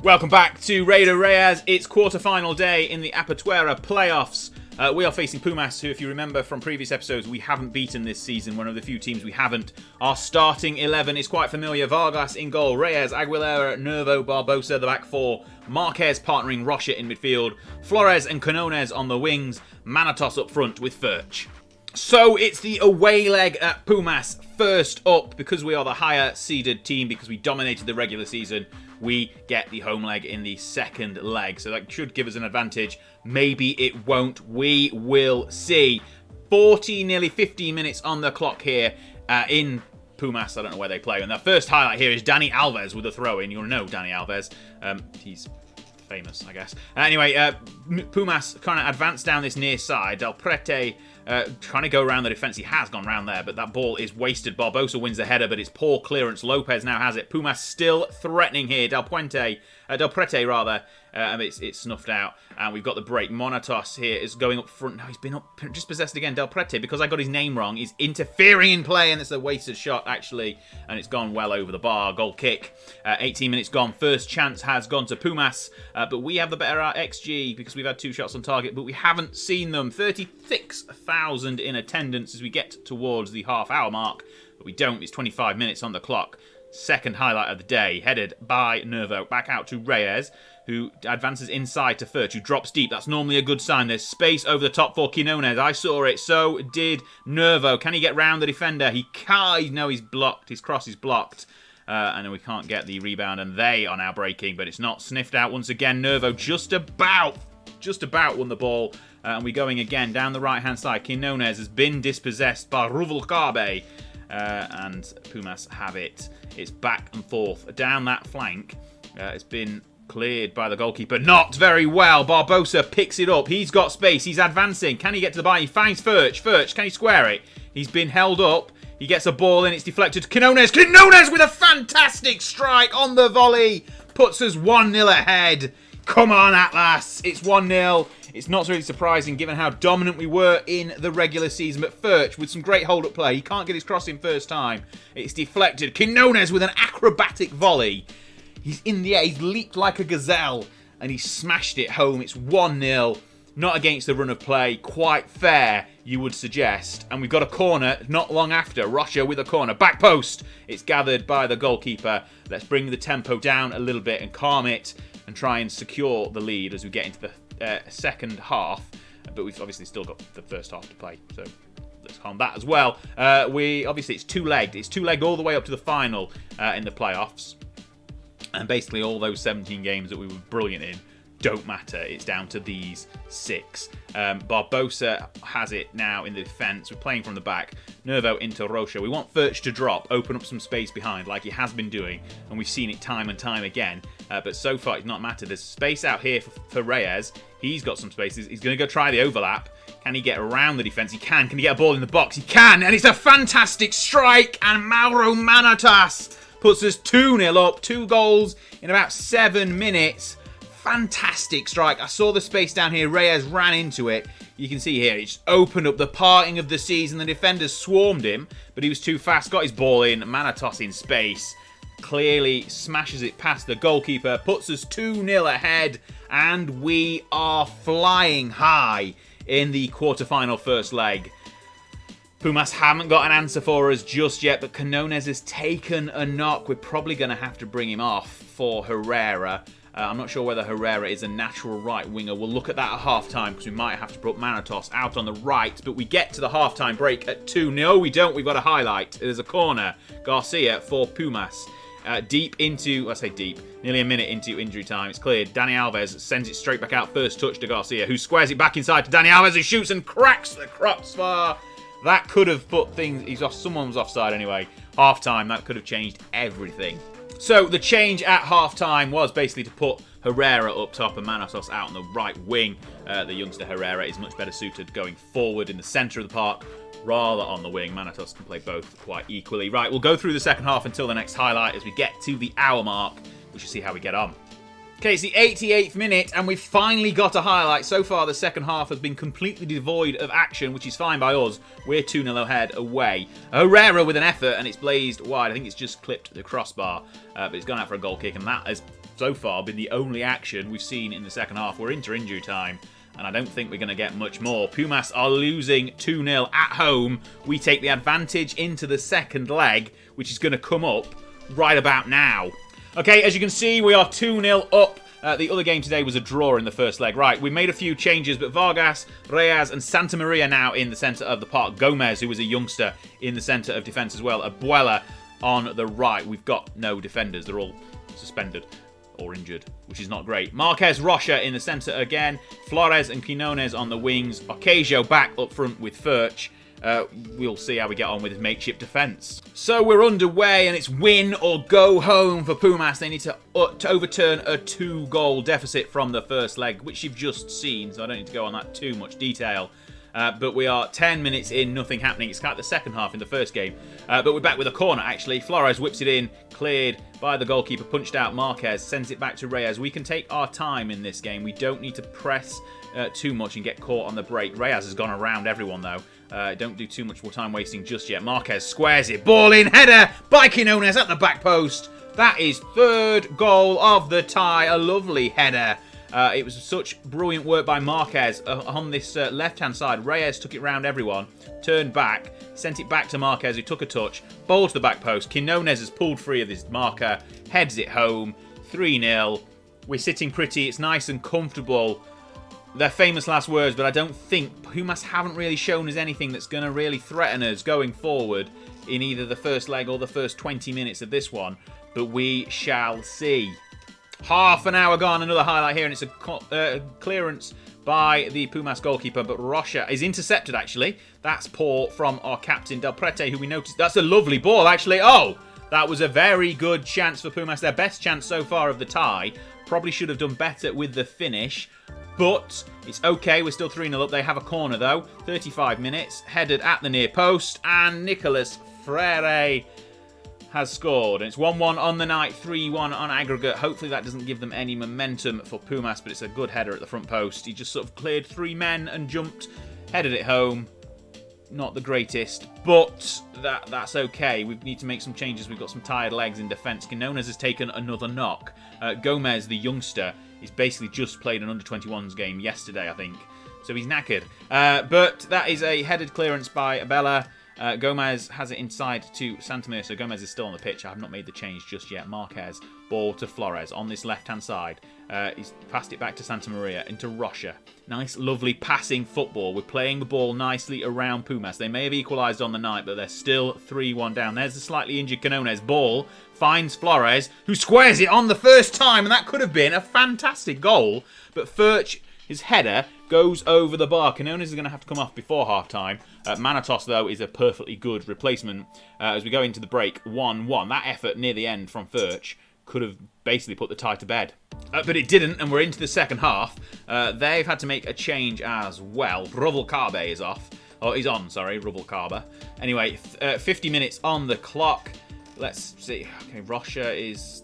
Welcome back to Rey de Reyes. It's quarter-final day in the Apertura playoffs. We are facing Pumas, who, if you remember from previous episodes, we haven't beaten this season. One of the few teams we haven't. Our starting 11 is quite familiar. Vargas in goal, Reyes, Aguilera, Nervo, Barbosa, the back four. Marquez partnering Rocha in midfield. Flores and Canones on the wings. Manatos up front with Furch. So it's the away leg at Pumas. First up, because we are the higher seeded team, because we dominated the regular season, we get the home leg in the second leg. So that should give us an advantage. Maybe it won't. We will see. Nearly 15 minutes on the clock here in Pumas. I don't know where they play. And the first highlight here is Dani Alves with a throw-in. You'll know Dani Alves. He's famous, I guess. Anyway, Pumas kind of advanced down this near side. Del Prete trying to go around the defence. He has gone round there, but that ball is wasted. Barbosa wins the header, but it's poor clearance. Lopez now has it. Pumas still threatening here. Del Prete, it's snuffed out, and we've got the break. Monatos here is going up front. No, he's been just possessed again. Del Prete, because I got his name wrong, is interfering in play, and it's a wasted shot, actually, and it's gone well over the bar. Goal kick. 18 minutes gone. First chance has gone to Pumas, but we have the better XG because we've had 2 shots on target, but we haven't seen them. 36,000 in attendance as we get towards the half-hour mark, but we don't. It's 25 minutes on the clock. Second highlight of the day, headed by Nervo. Back out to Reyes, who advances inside to Furch, who drops deep. That's normally a good sign. There's space over the top for Quinones. I saw it. So did Nervo. Can he get round the defender? He can't. No, he's blocked. His cross is blocked. And then we can't get the rebound, and they are now breaking, but it's not sniffed out once again. Nervo just about won the ball. And we're going again down the right-hand side. Quinones has been dispossessed by Ruvalcaba. And Pumas have it. It's back and forth down that flank. It's been cleared by the goalkeeper. Not very well. Barbosa picks it up. He's got space. He's advancing. Can he get to the bar? He finds Furch. Furch, can he square it? He's been held up. He gets a ball in. It's deflected. Quinones with a fantastic strike on the volley. Puts us 1-0 ahead. Come on, Atlas. It's 1-0. It's not really surprising given how dominant we were in the regular season. But Furch with some great hold-up play. He can't get his cross in first time. It's deflected. Quinones with an acrobatic volley. He's in the air. He's leaped like a gazelle. And he smashed it home. It's 1-0. Not against the run of play. Quite fair, you would suggest. And we've got a corner not long after. Rocha with a corner. Back post. It's gathered by the goalkeeper. Let's bring the tempo down a little bit and calm it. And try and secure the lead as we get into the second half, but we've obviously still got the first half to play, so let's calm that as well. It's two-legged all the way up to the final in the playoffs, and basically all those 17 games that we were brilliant in don't matter. It's down to these 6. Barbosa has it now in the defence. We're playing from the back. Nervo into Rocha. We want Furch to drop, open up some space behind like he has been doing, and we've seen it time and time again. But so far it's not mattered. There's space out here for Reyes. He's got some spaces. He's going to go try the overlap. Can he get around the defence? He can. Can he get a ball in the box? He can. And it's a fantastic strike. And Mauro Manatas puts us 2-0 up. 2 goals in about 7 minutes. Fantastic strike. I saw the space down here. Reyes ran into it. You can see here, it just opened up the parting of the season. The defenders swarmed him, but he was too fast. Got his ball in. Manatos in space. Clearly smashes it past the goalkeeper. Puts us 2-0 ahead. And we are flying high in the quarter-final first leg. Pumas haven't got an answer for us just yet, but Canones has taken a knock. We're probably going to have to bring him off for Herrera. I'm not sure whether Herrera is a natural right winger. We'll look at that at half-time because we might have to put Manatos out on the right. But we get to the half-time break at 2. No, we don't. We've got a highlight. There's a corner. Garcia for Pumas. Nearly a minute into injury time. It's cleared. Dani Alves sends it straight back out. First touch to Garcia, who squares it back inside to Dani Alves, who shoots and cracks the crossbar. That could have put things... Someone was offside anyway. Half-time, that could have changed everything. So the change at half-time was basically to put Herrera up top and Manatos out on the right wing. The youngster Herrera is much better suited going forward in the centre of the park rather on the wing. Manatos can play both quite equally. Right, we'll go through the second half until the next highlight as we get to the hour mark. We shall see how we get on. Okay, it's the 88th minute, and we've finally got a highlight. So far, the second half has been completely devoid of action, which is fine by us. We're 2-0 ahead away. Herrera with an effort, and it's blazed wide. I think it's just clipped the crossbar, but it's gone out for a goal kick, and that has so far been the only action we've seen in the second half. We're into injury time, and I don't think we're going to get much more. Pumas are losing 2-0 at home. We take the advantage into the second leg, which is going to come up right about now. Okay, as you can see, we are 2-0 up. The other game today was a draw in the first leg. Right, we made a few changes, but Vargas, Reyes, and Santa Maria now in the centre of the park. Gomez, who was a youngster, in the centre of defence as well. Abuela on the right. We've got no defenders. They're all suspended or injured, which is not great. Marquez, Rocha in the centre again. Flores and Quinones on the wings. Ocasio back up front with Furch. We'll see how we get on with his makeshift defence. So we're underway, and it's win or go home for Pumas. They need to overturn a 2-goal deficit from the first leg, which you've just seen, so I don't need to go on that too much detail. But we are 10 minutes in, nothing happening. It's kind of the second half in the first game. But we're back with a corner, actually. Flores whips it in, cleared by the goalkeeper, punched out Marquez, sends it back to Reyes. We can take our time in this game. We don't need to press too much and get caught on the break. Reyes has gone around everyone, though. Don't do too much more time wasting just yet. Marquez squares it. Ball in, header by Quinones at the back post. That is third goal of the tie. A lovely header. It was such brilliant work by Marquez on this left-hand side. Reyes took it round everyone, turned back, sent it back to Marquez, who took a touch, ball to the back post. Quinones has pulled free of his marker, heads it home, 3-0. We're sitting pretty. It's nice and comfortable. They're famous last words, but I don't think Pumas haven't really shown us anything that's going to really threaten us going forward in either the first leg or the first 20 minutes of this one. But we shall see. Half an hour gone, another highlight here, and it's a clearance by the Pumas goalkeeper, but Rocha is intercepted, actually. That's poor from our captain, Del Prete, who we noticed. That's a lovely ball, actually. Oh, that was a very good chance for Pumas. Their best chance so far of the tie. Probably should have done better with the finish. But it's okay, we're still 3-0 up. They have a corner, though. 35 minutes, headed at the near post, and Nicolas Freire has scored. And it's 1-1 on the night, 3-1 on aggregate. Hopefully that doesn't give them any momentum for Pumas, but it's a good header at the front post. He just sort of cleared 3 men and jumped, headed it home. Not the greatest, but that's okay. We need to make some changes. We've got some tired legs in defence. Quinones has taken another knock. Gomez, the youngster, he's basically just played an under-21s game yesterday, I think. So he's knackered. But that is a headed clearance by Abella. Gomez has it inside to Santamir, so Gomez is still on the pitch. I have not made the change just yet. Marquez, ball to Flores on this left-hand side. He's passed it back to Santa Maria into Rocha. Nice, lovely passing football. We're playing the ball nicely around Pumas. They may have equalised on the night, but they're still 3-1 down. There's the slightly injured Quinones. Ball finds Flores, who squares it on the first time, and that could have been a fantastic goal. But Furch, his header, goes over the bar. Quinones is going to have to come off before half-time. Manatos, though, is a perfectly good replacement. As we go into the break, 1-1. That effort near the end from Furch could have basically put the tie to bed. But it didn't, and we're into the second half. They've had to make a change as well. Rubalcaba is off. Oh, he's on, sorry, Rubalcaba. Anyway, 50 minutes on the clock. Let's see. Okay, Rocha's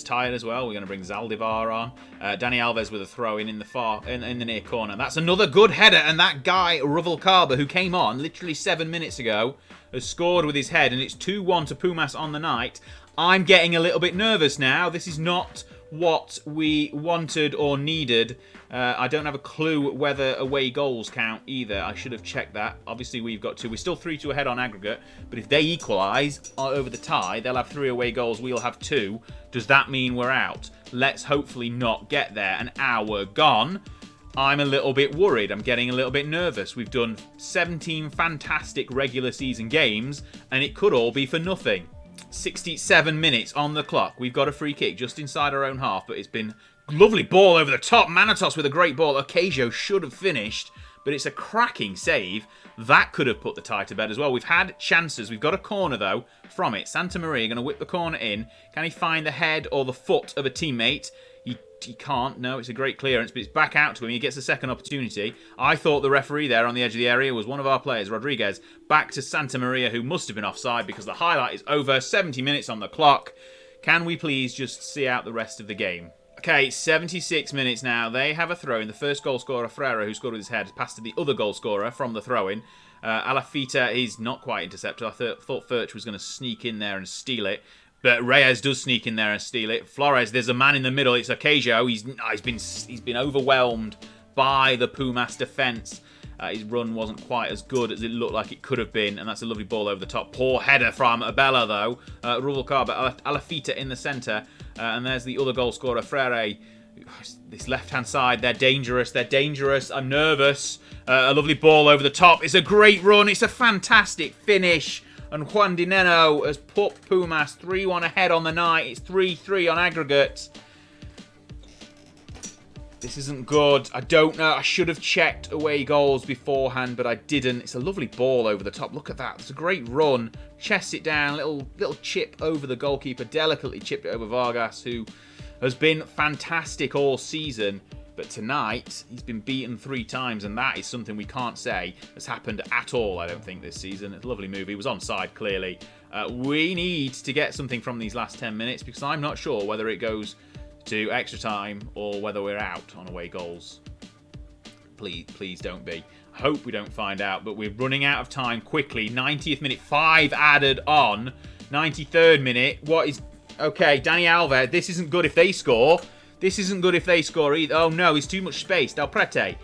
tired as well. We're going to bring Zaldivar on. Dani Alves with a throw in the near corner. That's another good header, and that guy Rubalcaba, who came on literally 7 minutes ago, has scored with his head, and it's 2-1 to Pumas on the night. I'm getting a little bit nervous now. This is not what we wanted or needed. I don't have a clue whether away goals count either. I should have checked that. Obviously, we've got 2. We're still 3-2 ahead on aggregate, but if they equalise over the tie, they'll have 3 away goals. We'll have 2. Does that mean we're out? Let's hopefully not get there. An hour gone. I'm a little bit worried. I'm getting a little bit nervous. We've done 17 fantastic regular season games, and it could all be for nothing. 67 minutes on the clock. We've got a free kick just inside our own half, but it's been lovely ball over the top. Manatos with a great ball. Ocasio should have finished, but it's a cracking save. That could have put the tie to bed as well. We've had chances. We've got a corner, though, from it. Santa Maria going to whip the corner in. Can he find the head or the foot of a teammate? He can't. No, it's a great clearance, but it's back out to him. He gets a second opportunity. I thought the referee there on the edge of the area was one of our players, Rodriguez. Back to Santa Maria, who must have been offside because the highlight is over. 70 minutes on the clock. Can we please just see out the rest of the game? Okay, 76 minutes now. They have a throw-in. The first goal scorer, Freire, who scored with his head, passed to the other goal scorer from the throw-in. Alafita is not quite intercepted. I thought Furch was going to sneak in there and steal it. But Reyes does sneak in there and steal it. Flores, there's a man in the middle. It's Ocasio. He's been overwhelmed by the Pumas defense. His run wasn't quite as good as it looked like it could have been, and that's a lovely ball over the top. Poor header from Abella, though. Rubalcaba, Alafita in the centre, and there's the other goal scorer, Freire. This left-hand side, they're dangerous. They're dangerous. I'm nervous. A lovely ball over the top. It's a great run. It's a fantastic finish. And Juan Dineno has put Pumas 3-1 ahead on the night. It's 3-3 on aggregate. This isn't good. I don't know. I should have checked away goals beforehand, but I didn't. It's a lovely ball over the top. Look at that. It's a great run. Chests it down. Little chip over the goalkeeper. Delicately chipped it over Vargas, who has been fantastic all season. But tonight, he's been beaten 3 times, and that is something we can't say has happened at all, I don't think, this season. It's a lovely move. He was onside, clearly. We need to get something from these last 10 minutes, because I'm not sure whether it goes to extra time or whether we're out on away goals. Please don't be. I hope we don't find out, but we're running out of time quickly. 90th minute, 5 added on. 93rd minute, what is... Okay, Dani Alves, this isn't good if they score. This isn't good if they score either. Oh no, he's too much space. Del Prete.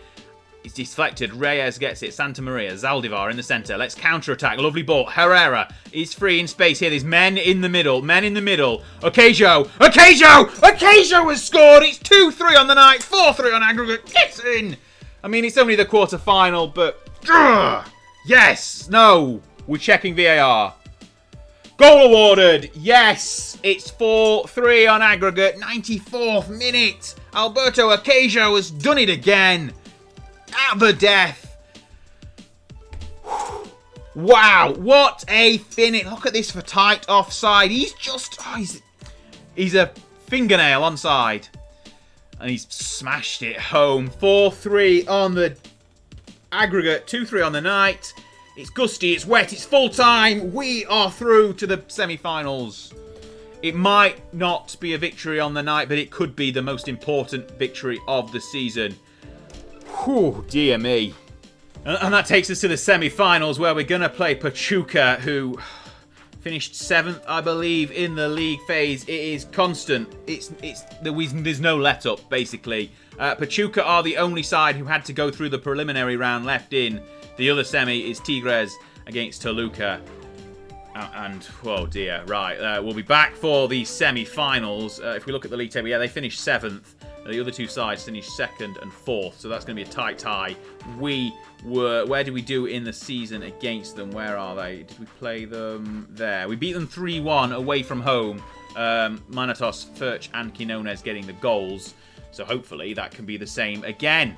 It's deflected. Reyes gets it. Santa Maria. Zaldivar in the centre. Let's counter-attack. Lovely ball. Herrera is free in space here. There's men in the middle. Men in the middle. Ocasio. Ocasio has scored. It's 2-3 on the night. 4-3 on aggregate. Gets in. I mean, it's only the quarter-final, but... Yes. No. We're checking VAR. Goal awarded. Yes. It's 4-3 on aggregate. 94th minute. Alberto Ocasio has done it again. At the death. Wow. What a finish. Look at this for tight offside. He's just... Oh, he's a fingernail onside. And he's smashed it home. 4-3 on the aggregate. 2-3 on the night. It's gusty, it's wet, it's full time. We are through to the semi-finals. It might not be a victory on the night, but it could be the most important victory of the season. Whew, dear me. And that takes us to the semi-finals, where we're going to play Pachuca, who finished 7th, I believe, in the league phase. It is constant. There's no let-up, basically. Pachuca are the only side who had to go through the preliminary round left in. The other semi is Tigres against Toluca. And, oh dear, right. We'll be back for the semi-finals. If we look at the league table, yeah, they finished 7th. The other 2 sides finished 2nd and 4th. So that's going to be a tight tie. Where did we do in the season against them? Where are they? Did we play them there? We beat them 3-1 away from home. Manatos, Furch and Quinones getting the goals. So hopefully that can be the same again.